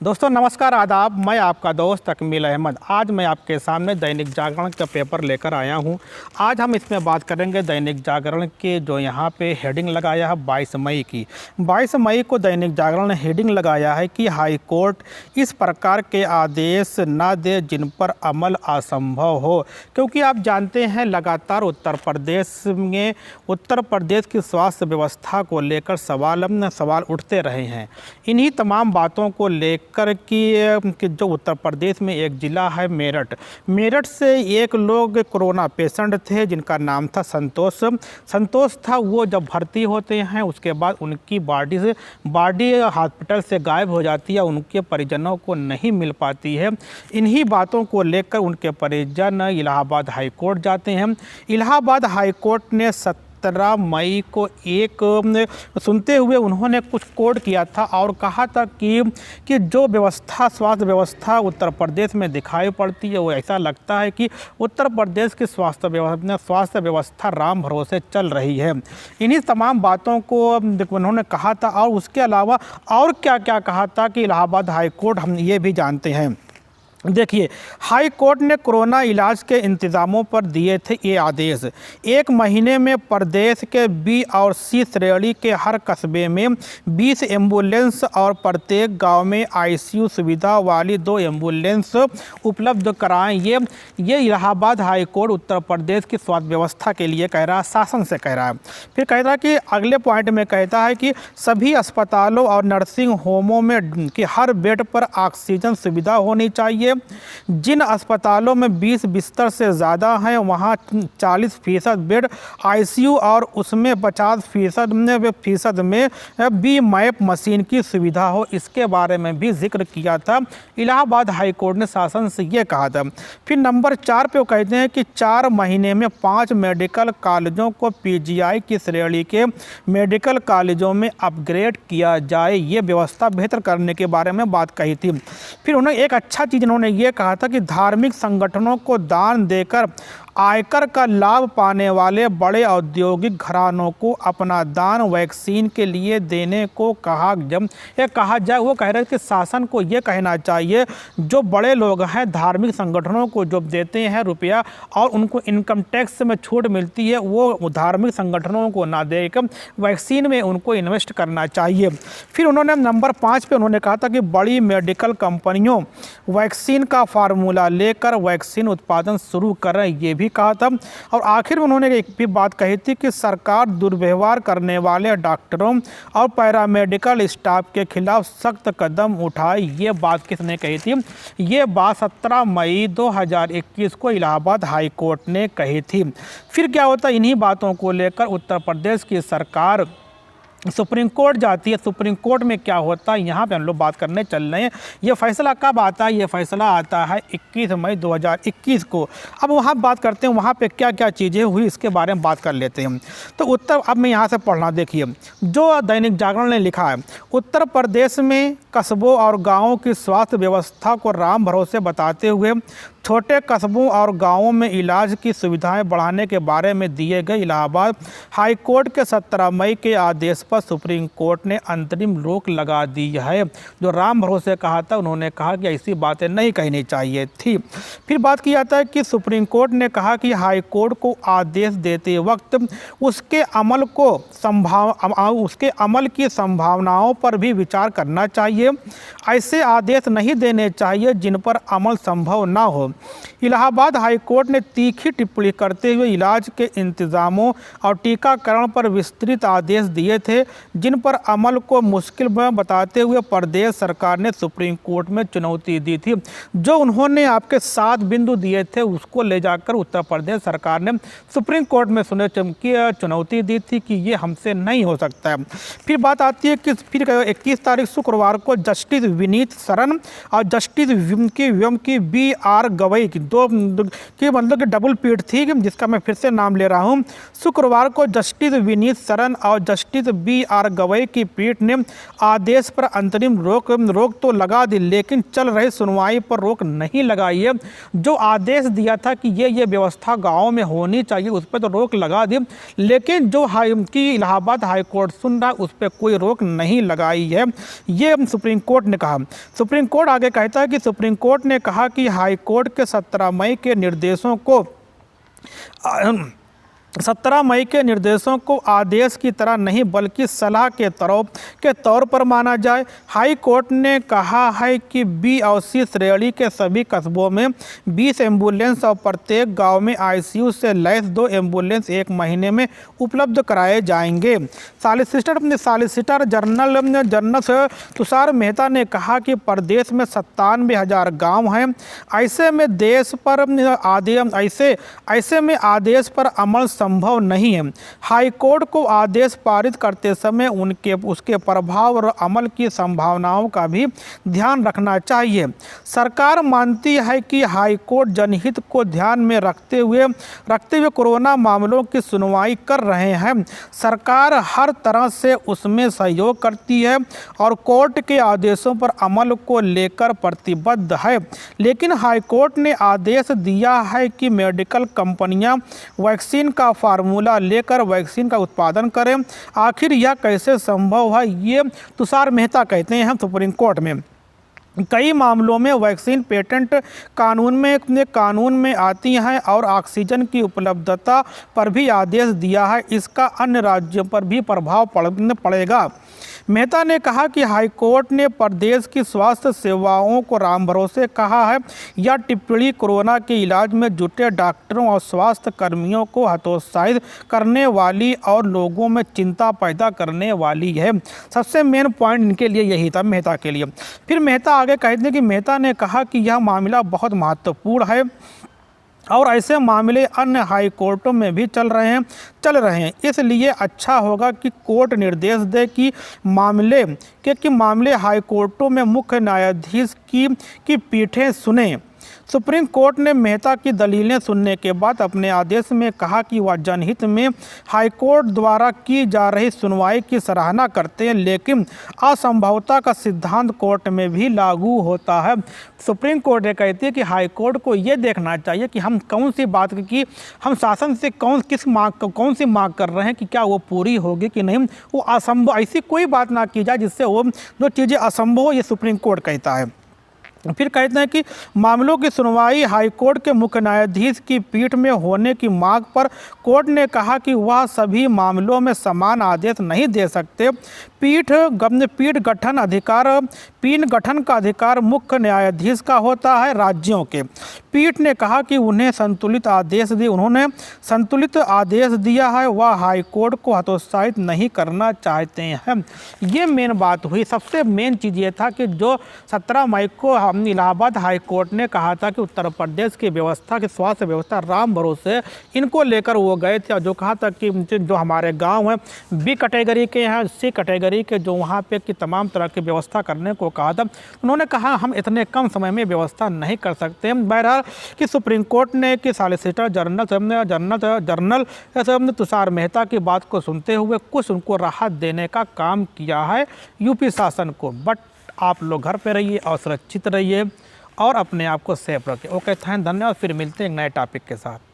दोस्तों नमस्कार आदाब। मैं आपका दोस्त तकमील अहमद। आज मैं आपके सामने दैनिक जागरण का पेपर लेकर आया हूं। आज हम इसमें बात करेंगे दैनिक जागरण के जो यहां पे हेडिंग लगाया है 22 मई की। 22 मई को दैनिक जागरण ने हेडिंग लगाया है कि हाई कोर्ट इस प्रकार के आदेश न दे जिन पर अमल असंभव हो। क्योंकि आप जानते हैं लगातार उत्तर प्रदेश की स्वास्थ्य व्यवस्था को लेकर सवाल उठते रहे हैं। इन्हीं तमाम बातों को लेकर कि जो उत्तर प्रदेश में एक ज़िला है मेरठ से एक लोग कोरोना पेशेंट थे जिनका नाम था संतोष था। वो जब भर्ती होते हैं उसके बाद उनकी बॉडी हॉस्पिटल से गायब हो जाती है, उनके परिजनों को नहीं मिल पाती है। इन्हीं बातों को लेकर उनके परिजन इलाहाबाद हाई कोर्ट जाते हैं। इलाहाबाद हाई कोर्ट ने 17 मई को एक सुनते हुए उन्होंने कुछ कोट किया था और कहा था कि जो स्वास्थ्य व्यवस्था उत्तर प्रदेश में दिखाई पड़ती है वो ऐसा लगता है कि उत्तर प्रदेश की स्वास्थ्य व्यवस्था राम भरोसे चल रही है। इन्हीं तमाम बातों को उन्होंने कहा था और उसके अलावा और क्या क्या कहा था कि इलाहाबाद हाई कोर्ट हम ये भी जानते हैं। देखिए, हाई कोर्ट ने कोरोना इलाज के इंतज़ामों पर दिए थे ये आदेश। 1 महीने में प्रदेश के बी और सी श्रेणी के हर कस्बे में 20 एम्बुलेंस और प्रत्येक गांव में आईसीयू सुविधा वाली 2 एम्बुलेंस उपलब्ध कराएं। ये इलाहाबाद हाई कोर्ट उत्तर प्रदेश की स्वास्थ्य व्यवस्था के लिए कह रहा है, शासन से कह रहा है। फिर कह रहा है कि अगले पॉइंट में कहता है कि सभी अस्पतालों और नर्सिंग होमों में कि हर बेड पर ऑक्सीजन सुविधा होनी चाहिए। जिन अस्पतालों में 20 बिस्तर से ज़्यादा हैं वहाँ 40% बेड आईसीयू और उसमें 50% में बी मैप मशीन की सुविधा हो। इसके बारे में भी जिक्र किया था। इलाहाबाद हाई कोर्ट ने शासन से ये कहा था। फिर नंबर 4 पे वो कहते हैं कि 4 महीने में 5 मेडिकल कॉलेजों को पीजीआई की श्रेणी के मेडिकल कॉलेजों में अपग्रेड किया जाए। ये व्यवस्था बेहतर करने के बारे में बात कही थी। फिर उन्होंने एक अच्छा चीज़ उन्होंने ये कहा था कि धार्मिक संगठनों को दान देकर आयकर का लाभ पाने वाले बड़े औद्योगिक घरानों को अपना दान वैक्सीन के लिए देने को कहा जाए। वो कह रहे हैं कि शासन को ये कहना चाहिए जो बड़े लोग हैं धार्मिक संगठनों को जो देते हैं रुपया और उनको इनकम टैक्स में छूट मिलती है वो धार्मिक संगठनों को ना देकर वैक्सीन में उनको इन्वेस्ट करना चाहिए। फिर उन्होंने नंबर 5 पे उन्होंने कहा था कि बड़ी मेडिकल कंपनियों वैक्सीन का फार्मूला लेकर वैक्सीन उत्पादन शुरू करें, ये भी कहा था। और आखिर में उन्होंने एक भी बात कही थी कि सरकार दुर्व्यवहार करने वाले डॉक्टरों और पैरामेडिकल स्टाफ के खिलाफ सख्त कदम उठाए। ये बात किसने कही थी? ये बात 17 मई 2021 को इलाहाबाद हाई कोर्ट ने कही थी। फिर क्या होता, इन्हीं बातों को लेकर उत्तर प्रदेश की सरकार सुप्रीम कोर्ट जाती है। सुप्रीम कोर्ट में क्या होता है यहाँ पे हम लोग बात करने चल रहे हैं। ये फैसला कब आता है? ये फैसला आता है 21 मई 2021 को। अब वहाँ बात करते हैं वहाँ पे क्या क्या चीज़ें हुई इसके बारे में बात कर लेते हैं। तो अब मैं यहाँ से पढ़ना, देखिए जो दैनिक जागरण ने लिखा है, उत्तर प्रदेश में कस्बों और गाँवों की स्वास्थ्य व्यवस्था को राम भरोसे बताते हुए छोटे कस्बों और गांवों में इलाज की सुविधाएं बढ़ाने के बारे में दिए गए इलाहाबाद हाई कोर्ट के 17 मई के आदेश पर सुप्रीम कोर्ट ने अंतरिम रोक लगा दी है। जो राम भरोसे कहा था उन्होंने कहा कि ऐसी बातें नहीं कहनी चाहिए थी। फिर बात की जाता है कि सुप्रीम कोर्ट ने कहा कि हाई कोर्ट को आदेश देते वक्त उसके अमल की संभावनाओं पर भी विचार करना चाहिए। ऐसे आदेश नहीं देने चाहिए जिन पर अमल संभव ना हो। इलाहाबाद हाई कोर्ट ने तीखी टिप्पणी करते हुए इलाज के इंतजामों और टीकाकरण पर विस्तृत आदेश दिए थे जिन पर अमल को मुश्किल में बताते हुए प्रदेश सरकार ने सुप्रीम कोर्ट में चुनौती दी थी। जो उन्होंने आपके 7 बिंदु दिए थे उसको ले जाकर उत्तर प्रदेश सरकार ने सुप्रीम कोर्ट में चुनौती दी थी कि ये हमसे नहीं हो सकता है। फिर बात आती है कि फिर 21 तारीख शुक्रवार को जस्टिस विनीत शरण और जस्टिस की बी आर गवई की मतलब कि डबल पीठ थी, जिसका मैं फिर से नाम ले रहा हूँ। शुक्रवार को जस्टिस विनीत सरन और जस्टिस BR गवई की पीठ ने आदेश पर अंतरिम रोक तो लगा दी, लेकिन चल रही सुनवाई पर रोक नहीं लगाई है। जो आदेश दिया था कि ये व्यवस्था गाँव में होनी चाहिए, उस पर तो रोक लगा दी, लेकिन जो इलाहाबाद हाई कोर्ट सुन रहा है उस पर कोई रोक नहीं लगाई है, ये सुप्रीम कोर्ट ने कहा। सुप्रीम कोर्ट आगे कहता है कि सुप्रीम कोर्ट ने कहा कि हाई कोर्ट के 17 मई के निर्देशों को आदेश की तरह नहीं बल्कि सलाह के तौर पर माना जाए। हाई कोर्ट ने कहा है कि B और C श्रेणी के सभी कस्बों में 20 एम्बुलेंस और प्रत्येक गांव में ICU से लैस 2 एम्बुलेंस 1 महीने में उपलब्ध कराए जाएंगे। सॉलिसिटर जनरल तुषार मेहता ने कहा कि प्रदेश में 97,000 गाँव हैं। ऐसे में आदेश पर अमल संभव नहीं है। हाईकोर्ट को आदेश पारित करते समय उसके प्रभाव और अमल की संभावनाओं का भी ध्यान रखना चाहिए। सरकार मानती है कि हाईकोर्ट जनहित को ध्यान में रखते हुए कोरोना मामलों की सुनवाई कर रहे हैं। सरकार हर तरह से उसमें सहयोग करती है और कोर्ट के आदेशों पर अमल को लेकर प्रतिबद्ध है, लेकिन हाईकोर्ट ने आदेश दिया है कि मेडिकल कंपनियां वैक्सीन का फार्मूला लेकर वैक्सीन का उत्पादन करें। आखिर यह कैसे संभव है, ये तुषार मेहता कहते हैं सुप्रीम कोर्ट में। कई मामलों में वैक्सीन पेटेंट कानून में आती हैं और ऑक्सीजन की उपलब्धता पर भी आदेश दिया है, इसका अन्य राज्यों पर भी प्रभाव पड़ेगा। मेहता ने कहा कि हाईकोर्ट ने प्रदेश की स्वास्थ्य सेवाओं को राम भरोसे कहा है। यह टिप्पणी कोरोना के इलाज में जुटे डॉक्टरों और स्वास्थ्य कर्मियों को हतोत्साहित करने वाली और लोगों में चिंता पैदा करने वाली है। सबसे मेन पॉइंट इनके लिए यही था, मेहता के लिए। फिर मेहता आगे कहते हैं कि मेहता ने कहा कि यह मामला बहुत महत्वपूर्ण है और ऐसे मामले अन्य हाई कोर्टों में भी चल रहे हैं। इसलिए अच्छा होगा कि कोर्ट निर्देश दे कि मामले हाई कोर्टों में मुख्य न्यायाधीश की पीठें सुने। सुप्रीम कोर्ट ने मेहता की दलीलें सुनने के बाद अपने आदेश में कहा कि वह जनहित में हाईकोर्ट द्वारा की जा रही सुनवाई की सराहना करते हैं, लेकिन असंभवता का सिद्धांत कोर्ट में भी लागू होता है। सुप्रीम कोर्ट ये कहती है कि हाईकोर्ट को ये देखना चाहिए कि हम कौन सी बात की हम शासन से कौन सी मांग कर रहे हैं कि क्या वो पूरी होगी कि नहीं। वो असंभव, ऐसी कोई बात ना की जाए जिससे वो जो चीज़ें असंभव हो, ये सुप्रीम कोर्ट कहता है। फिर कहते हैं कि मामलों की सुनवाई हाईकोर्ट के मुख्य न्यायाधीश की पीठ में होने की मांग पर कोर्ट ने कहा कि वह सभी मामलों में समान आदेश नहीं दे सकते। पीठ गठन का अधिकार मुख्य न्यायाधीश का होता है, राज्यों के। पीठ ने कहा कि उन्होंने संतुलित आदेश दिया है, वह हाईकोर्ट को हतोत्साहित नहीं करना चाहते हैं। ये मेन बात हुई। सबसे मेन चीज़ ये था कि जो 17 मई को इलाहाबाद हाई कोर्ट ने कहा था कि उत्तर प्रदेश की व्यवस्था की स्वास्थ्य व्यवस्था राम भरोसे, इनको लेकर वो गए थे और जो कहा था कि जो हमारे गांव हैं B कैटेगरी के हैं, C कैटेगरी के, जो वहाँ पे की तमाम तरह की व्यवस्था करने को कहा था। उन्होंने कहा हम इतने कम समय में व्यवस्था नहीं कर सकते। बहरहाल कि सुप्रीम कोर्ट ने कि सॉलिसिटर जनरल तुषार मेहता की बात को सुनते हुए कुछ उनको राहत देने का काम किया है यूपी शासन को। बट आप लोग घर पे रहिए और सुरक्षित रहिए और अपने आप को सेफ रखिए। ओके, धन्यवाद। फिर मिलते हैं एक नए टॉपिक के साथ।